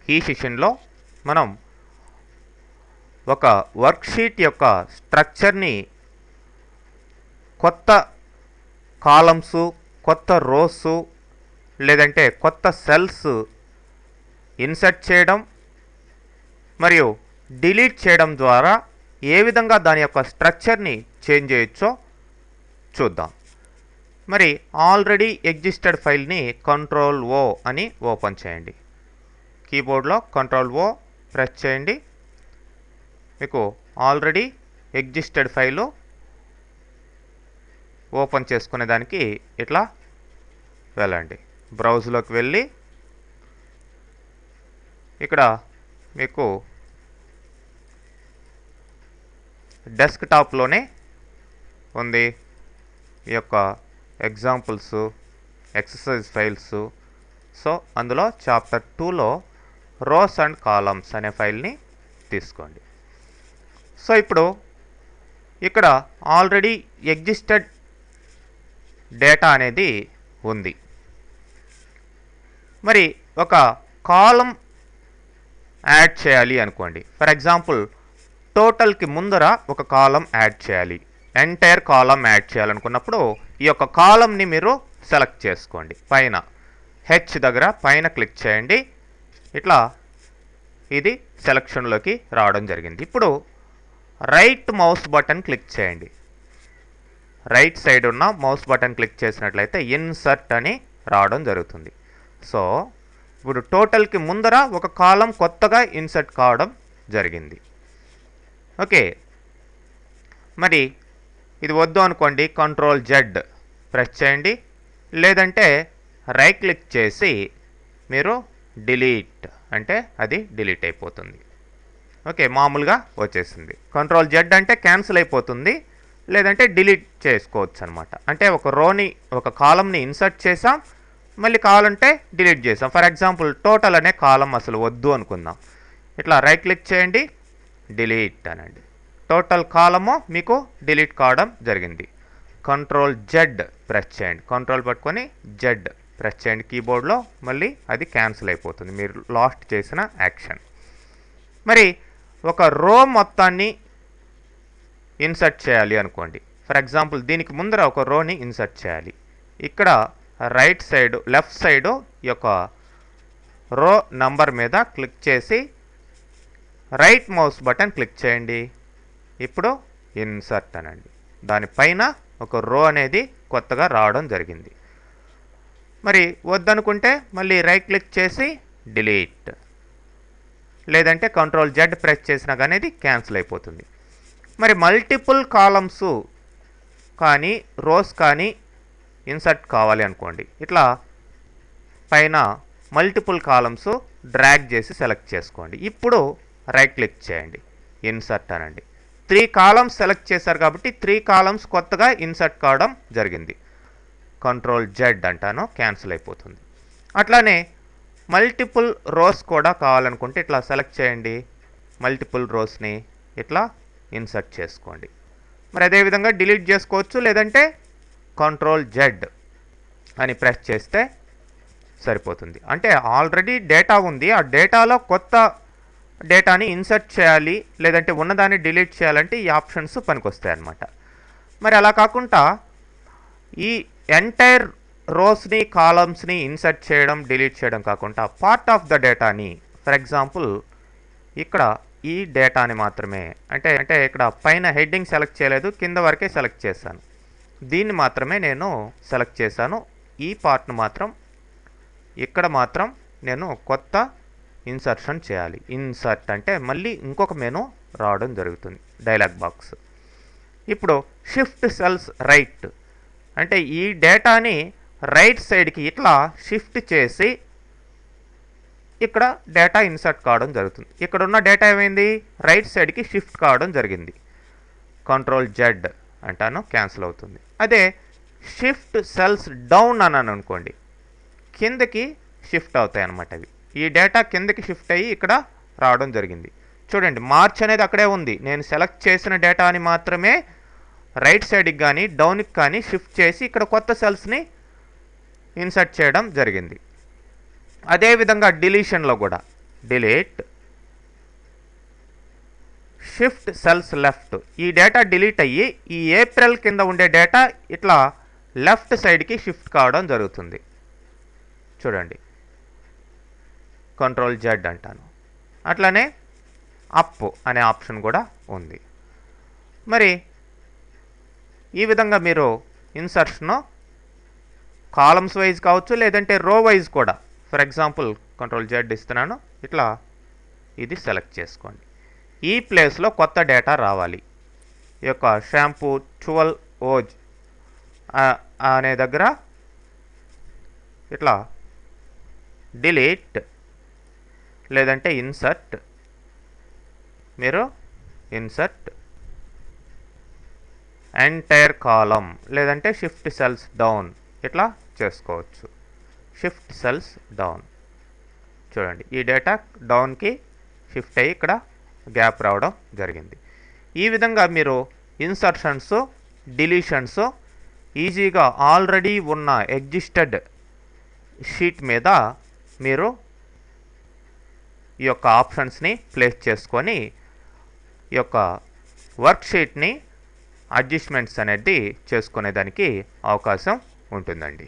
ఈ సెషన్లో మనం ఒక వర్క్షీట్ యొక్క స్ట్రక్చర్ని కొత్త కాలమ్స్, కొత్త రోస్ లేదంటే కొత్త సెల్స్ ఇన్సర్ట్ చేయడం మరియు డిలీట్ చేయడం ద్వారా ఏ విధంగా దాని యొక్క స్ట్రక్చర్ని చేంజ్ చేయొచ్చో చూద్దాం. మరి ఆల్రెడీ ఎగ్జిస్టెడ్ ఫైల్ని Ctrl+O అని ఓపెన్ చేయండి. కీబోర్డ్లో Ctrl+O ప్రెస్ చేయండి. మీకు ఆల్రెడీ ఎగ్జిస్టెడ్ ఫైలు ఓపెన్ చేసుకునేదానికి ఇట్లా వెళ్ళండి. బ్రౌజ్లోకి వెళ్ళి ఇక్కడ మీకు డెస్క్టాప్లోనే ఉంది ఈ యొక్క ఎగ్జాంపుల్స్, ఎక్సర్సైజ్ ఫైల్స్. సో అందులో చాప్టర్ 2లో రోస్ అండ్ కాలమ్స్ అనే ఫైల్ని తీసుకోండి. సో ఇప్పుడు ఇక్కడ ఆల్రెడీ ఎగ్జిస్టెడ్ డేటా అనేది ఉంది. మరి ఒక కాలం యాడ్ చేయాలి అనుకోండి. ఫర్ ఎగ్జాంపుల్ టోటల్కి ముందర ఒక కాలం యాడ్ చేయాలి, ఎంటైర్ కాలం యాడ్ చేయాలనుకున్నప్పుడు ఈ యొక్క కాలంని మీరు సెలెక్ట్ చేసుకోండి. పైన హెచ్ దగ్గర పైన క్లిక్ చేయండి. ఇట్లా ఇది సెలక్షన్లోకి రావడం జరిగింది. ఇప్పుడు రైట్ మౌస్ బటన్ క్లిక్ చేయండి. రైట్ సైడ్ ఉన్న మౌస్ బటన్ క్లిక్ చేసినట్లయితే ఇన్సర్ట్ అని రావడం జరుగుతుంది. సో ఇప్పుడు టోటల్కి ముందర ఒక కాలం కొత్తగా ఇన్సర్ట్ కావడం జరిగింది. ఓకే, మరి ఇది వద్దు అనుకోండి, Ctrl+Z ప్రెస్ చేయండి. లేదంటే రైట్ క్లిక్ చేసి మీరు డిలీట్ అంటే అది డిలీట్ అయిపోతుంది. ఓకే, మామూలుగా వచ్చేసింది. Ctrl+Z అంటే క్యాన్సిల్ అయిపోతుంది, లేదంటే డిలీట్ చేసుకోవచ్చు అనమాట. అంటే ఒక రోని, ఒక కాలంని ఇన్సర్ట్ చేసాం, మళ్ళీ కావాలంటే డిలీట్ చేసాం. ఫర్ ఎగ్జాంపుల్ టోటల్ అనే కాలం అసలు వద్దు అనుకుందాం. ఇట్లా రైట్ క్లిక్ చేయండి, డిలీట్ అనండి. టోటల్ కాలము మీకు డిలీట్ కావడం జరిగింది. Ctrl+Z ప్రెస్ చేయండి. కంట్రోల్ పట్టుకొని Z ప్రెస్ చేయండి కీబోర్డ్లో, మళ్ళీ అది క్యాన్సిల్ అయిపోతుంది మీరు లాస్ట్ చేసిన యాక్షన్. మరి ఒక రో మొత్తాన్ని ఇన్సర్ట్ చేయాలి అనుకోండి. ఫర్ ఎగ్జాంపుల్ దీనికి ముందర ఒక రోని ఇన్సర్ట్ చేయాలి. ఇక్కడ రైట్ సైడ్, లెఫ్ట్ సైడ్ ఈ యొక్క రో నంబర్ మీద క్లిక్ చేసి రైట్ మౌస్ బటన్ క్లిక్ చేయండి. ఇప్పుడు ఇన్సర్ట్ అనండి. దానిపైన ఒక రో అనేది కొత్తగా రావడం జరిగింది. మరి వద్దనుకుంటే మళ్ళీ రైట్ క్లిక్ చేసి డిలీట్, లేదంటే Ctrl+Z ప్రెస్ చేసినా కానీ ఇది క్యాన్సిల్ అయిపోతుంది. మరి మల్టిపుల్ కాలమ్స్ కానీ రోస్ కానీ ఇన్సర్ట్ కావాలి అనుకోండి. ఇట్లా పైన మల్టిపుల్ కాలమ్స్ డ్రాగ్ చేసి సెలెక్ట్ చేసుకోండి. ఇప్పుడు రైట్ క్లిక్ చేయండి, ఇన్సర్ట్ అనండి. 3 కాలమ్స్ సెలెక్ట్ చేశారు కాబట్టి 3 కాలమ్స్ కొత్తగా ఇన్సర్ట్ కావడం జరిగింది. Ctrl+Z అంటాను, క్యాన్సిల్ అయిపోతుంది. అట్లానే మల్టిపుల్ రోస్ కూడా కావాలనుకుంటే ఇట్లా సెలెక్ట్ చేయండి. మల్టిపుల్ రోస్ని ఇట్లా ఇన్సర్ట్ చేసుకోండి. మరి అదేవిధంగా డిలీట్ చేసుకోవచ్చు, లేదంటే Ctrl+Z అని ప్రెస్ చేస్తే సరిపోతుంది. అంటే ఆల్రెడీ డేటా ఉంది, ఆ డేటాలో కొత్త డేటాని ఇన్సర్ట్ చేయాలి, లేదంటే ఉన్నదాన్ని డిలీట్ చేయాలంటే ఈ ఆప్షన్స్ పనికొస్తాయి అన్నమాట. మరి అలా కాకుండా ఈ ఎంటైర్ రోస్ని, కాలమ్స్ని ఇన్సర్ట్ చేయడం, డిలీట్ చేయడం కాకుండా పార్ట్ ఆఫ్ ద డేటాని, ఫర్ ఎగ్జాంపుల్ ఇక్కడ ఈ డేటాని మాత్రమే, అంటే ఇక్కడ పైన హెడ్డింగ్ సెలెక్ట్ చేయలేదు, కింద వరకే సెలెక్ట్ చేశాను. దీన్ని మాత్రమే నేను సెలెక్ట్ చేశాను. ఈ పార్ట్ను మాత్రం, ఇక్కడ మాత్రం నేను కొత్త ఇన్సర్షన్ చేయాలి. ఇన్సర్ట్ అంటే మళ్ళీ ఇంకొక మెనూ రావడం జరుగుతుంది, డైలాగ్ బాక్స్. ఇప్పుడు షిఫ్ట్ సెల్స్ రైట్ అంటే ఈ డేటాని రైట్ సైడ్కి ఇట్లా షిఫ్ట్ చేసి ఇక్కడ డేటా ఇన్సర్ట్ కావడం జరుగుతుంది. ఇక్కడ ఉన్న డేటా ఏమైంది, రైట్ సైడ్కి షిఫ్ట్ కావడం జరిగింది. Ctrl+Z అంటాను, క్యాన్సిల్ అవుతుంది. అదే షిఫ్ట్ సెల్స్ డౌన్ అన్నాను అనుకోండి, కిందకి షిఫ్ట్ అవుతాయి అన్నమాట. అవి ఈ డేటా కిందకి షిఫ్ట్ అయ్యి ఇక్కడ రావడం జరిగింది. చూడండి, మార్చ్ అనేది అక్కడే ఉంది. నేను సెలెక్ట్ చేసిన డేటాని మాత్రమే రైట్ సైడ్కి కానీ డౌన్కి కానీ షిఫ్ట్ చేసి ఇక్కడ కొత్త సెల్స్ని ఇన్సర్ట్ చేయడం జరిగింది. అదేవిధంగా డిలీషన్లో కూడా డిలీట్, షిఫ్ట్ సెల్స్ లెఫ్ట్. ఈ డేటా డిలీట్ అయ్యి ఈ ఏప్రిల్ కింద ఉండే డేటా ఇట్లా లెఫ్ట్ సైడ్కి షిఫ్ట్ కావడం జరుగుతుంది. చూడండి, కంట్రోల్ జెడ్ అంటాను. అట్లానే అప్ అనే ఆప్షన్ కూడా ఉంది. మరి ఈ విధంగా మీరు ఇన్సర్షన్ కాలమ్స్ వైజ్ కావచ్చు, లేదంటే రో వైజ్ కూడా. ఫర్ ఎగ్జాంపుల్ కంట్రోల్ జెడ్ ఇస్తున్నాను, ఇట్లా ఇది సెలెక్ట్ చేసుకోండి. ఈ ప్లేస్లో కొత్త డేటా రావాలి. ఈ యొక్క షాంపూ 12 ఓజ్ అనే దగ్గర ఇట్లా డిలీట్ లేదంటే ఇన్సర్ట్, మీరు ఇన్సర్ట్ ఎంటైర్ కాలం లేదంటే షిఫ్ట్ సెల్స్ డౌన్ ఇట్లా చేసుకోవచ్చు. Shift cells down. చూడండి, ఈ డేటా డౌన్కి షిఫ్ట్ అయ్యి ఇక్కడ గ్యాప్ రావడం జరిగింది. ఈ విధంగా మీరు ఇన్సర్షన్స్, డిలీషన్స్ ఈజీగా ఆల్రెడీ ఉన్న ఎగ్జిస్టెడ్ షీట్ మీద మీరు ఈ యొక్క ఆప్షన్స్ని ప్లేస్ చేసుకొని ఈ యొక్క వర్క్షీట్ని అడ్జస్ట్మెంట్స్ అనేది చేసుకునేదానికి అవకాశం ఉంటుందండి.